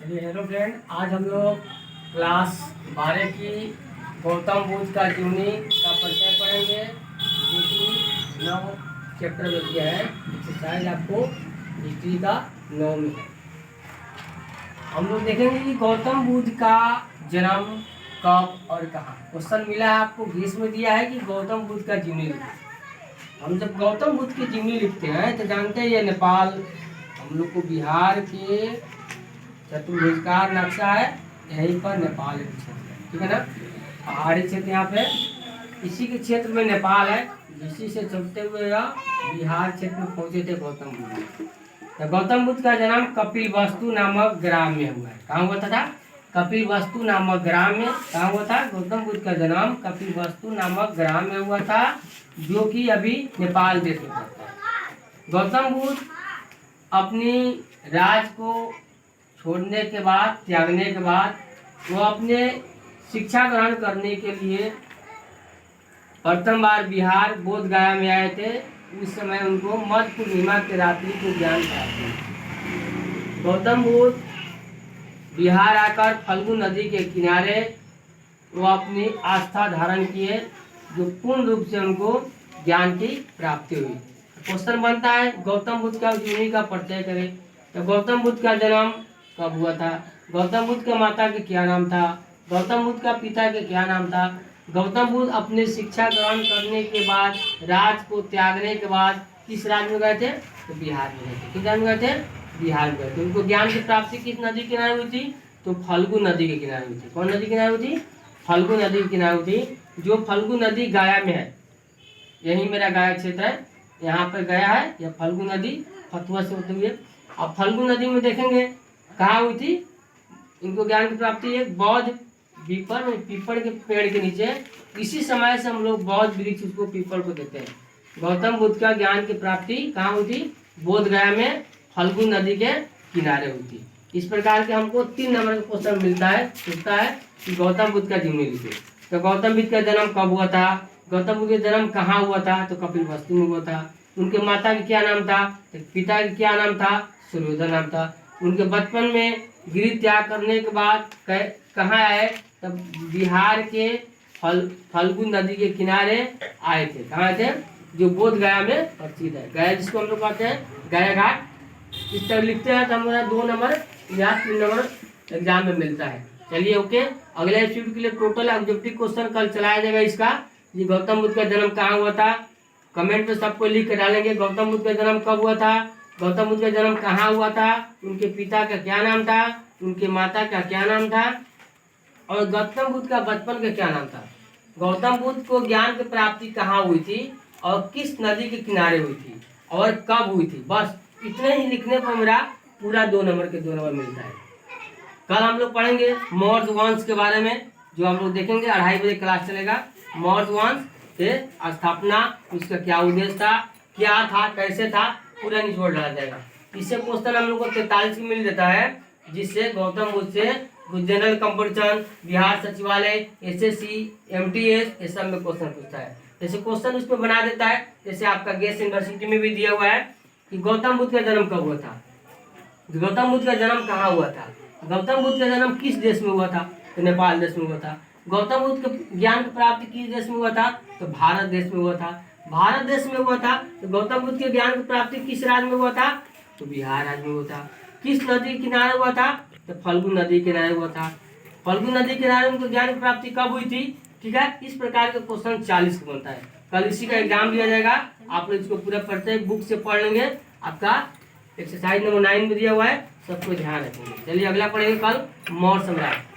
चलिए hello friend, आज हम लोग क्लास 12 की गौतम बुद्ध का जीवनी का परिचय पढ़ेंगे, जो कि 9 चैप्टर में दिया है। एक्सरसाइज आपको हिस्ट्री का 9 में है। हम लोग देखेंगे कि गौतम बुद्ध का जन्म कब और कहाँ। क्वेश्चन मिला है आपको, ग्रीस में दिया है कि गौतम बुद्ध का जीवनी लिखो। हम जब गौतम बुद्ध की जीवनी लिखते हैं तो जानते हैं ये नेपाल, हम लोग को बिहार के चतुर्भुजकार नक्शा है, यहीं पर नेपाल के क्षेत्र है, ठीक है ना। पहाड़ी क्षेत्र यहाँ पे, इसी के क्षेत्र में नेपाल है, इसी से चलते हुए बिहार क्षेत्र में पहुंचे थे गौतम बुद्ध। तो गौतम बुद्ध का जन्म कपिलवस्तु नामक ग्राम में हुआ है। कहाँ हुआ था? कपिलवस्तु नामक ग्राम में। कहाँ हुआ था? गौतम बुद्ध का जन्म कपिलवस्तु नामक ग्राम में हुआ था, जो कि अभी नेपाल देश में पड़ता है। गौतम बुद्ध अपनी राज को छोड़ने के बाद, त्यागने के बाद, वो अपने शिक्षा ग्रहण करने के लिए प्रथम बार बिहार बोध गया में आए थे। उस समय उनको मध्य पूर्णिमा के रात्रि को ज्ञान प्राप्त हुआ। गौतम बुद्ध बिहार आकर फल्गु नदी के किनारे वो अपनी आस्था धारण किए, जो पूर्ण रूप से उनको ज्ञान की प्राप्ति हुई। क्वेश्चन बनता है, गौतम बुद्ध का जीवनी का परिचय करें। तो गौतम बुद्ध का जन्म कब हुआ था? गौतम बुद्ध के माता के क्या नाम था? गौतम बुद्ध का पिता के क्या नाम था? गौतम बुद्ध अपने शिक्षा ग्रहण करने के बाद, राज को त्यागने के बाद किस राज्य में गए थे? तो बिहार में गए थे। किस राज्य में गए थे? बिहार में गए थे। उनको ज्ञान की प्राप्ति किस नदी के किनारे हुई थी? तो फल्गु नदी के किनारे हुई थी। कौन नदी के किनारे हुई थी? फल्गु नदी के किनारे हुई थी, जो फल्गु नदी गया में है। यही मेरा गया क्षेत्र है, यहाँ पर गया है। यह फल्गु नदी फतुहा से होते हुए, अब फल्गु नदी में देखेंगे कहाँ हुई थी इनको ज्ञान की प्राप्ति? एक बौद्ध पीपल के पेड़ के नीचे। इसी समय से हम लोग बौद्ध वृक्ष उसको पीपल को देते हैं। गौतम बुद्ध का ज्ञान की प्राप्ति कहाँ हुई थी? बोध गया में फल्गु नदी के किनारे हुई थी। इस प्रकार के हमको 3 नंबर का क्वेश्चन मिलता है, पूछता है कि गौतम बुद्ध का जीवनी लिखे। तो गौतम बुद्ध का जन्म कब हुआ था? गौतम बुद्ध का जन्म कहाँ हुआ था? तो कपिलवस्तु में हुआ था। उनके माता का क्या नाम था? तो पिता का क्या नाम था? सूर्योदय नाम था। उनके बचपन में गृह त्याग करने के बाद कहाँ आए? तब बिहार के फल्गु नदी के किनारे आए थे। कहाँ आए थे? जो बोध गया में प्रसिद्ध है। गया जिसको हम लोग कहते हैं गया घाट। इस तरह लिखते हैं तो हमारा 2 नंबर या 3 नंबर एग्जाम में मिलता है। चलिए ओके, अगले एपिसोड के लिए टोटल ऑब्जेक्टिव क्वेश्चन कल चलाया जाएगा इसका। ये गौतम बुद्ध का जन्म कहाँ हुआ था? कमेंट में सबको लिख कर डालेंगे। गौतम बुद्ध का जन्म कब हुआ था? गौतम बुद्ध का जन्म कहाँ हुआ था? उनके पिता का क्या नाम था? उनके माता का क्या नाम था? और गौतम बुद्ध का बचपन का क्या नाम था? गौतम बुद्ध को ज्ञान की प्राप्ति कहाँ हुई थी और किस नदी के किनारे हुई थी और कब हुई थी? बस इतने ही लिखने पर मेरा पूरा 2 नंबर के 2 नंबर मिलता है। कल हम लोग पढ़ेंगे मौर्य वंश के बारे में, जो हम लोग देखेंगे 2:30 बजे क्लास चलेगा। मौर्य वंश के स्थापना, उसका क्या उद्देश्य था, क्या था, कैसे था, पूरा निचोड़ डाला जाएगा। इससे क्वेश्चन हम लोग को 43 मिल देता है, जिससे गौतम बुद्ध से जनरल कंपटीशन, बिहार सचिवालय, एसएससी, एमटीएस, ये सब में क्वेश्चन पूछता है। जैसे क्वेश्चन उसमें बना देता है, जैसे आपका गेस यूनिवर्सिटी में भी दिया हुआ है कि गौतम बुद्ध का जन्म कब हुआ था, गौतम बुद्ध का जन्म कहाँ हुआ था, गौतम बुद्ध का जन्म किस देश में हुआ था? तो नेपाल देश में हुआ था। गौतम बुद्ध के ज्ञान की प्राप्ति किस देश में हुआ था? तो भारत देश में हुआ था। भारत देश में हुआ था तो गौतम बुद्ध के ज्ञान की प्राप्ति किस राज्य में हुआ था? तो बिहार राज्य में हुआ था। किस नदी के किनारे हुआ था? तो फल्गु नदी के किनारे हुआ था। फल्गु नदी के किनारे उनको ज्ञान की प्राप्ति कब हुई थी? ठीक है, इस प्रकार का क्वेश्चन 40 का बनता है। कल इसी का एग्जाम लिया जाएगा। आप लोग इसको पूरा पढ़ते बुक से पढ़ लेंगे। आपका एक्सरसाइज नंबर 9 में दिया हुआ है, सबको ध्यान रखेंगे। चलिए अगला पढ़ेंगे कल मौर्य सम्राट।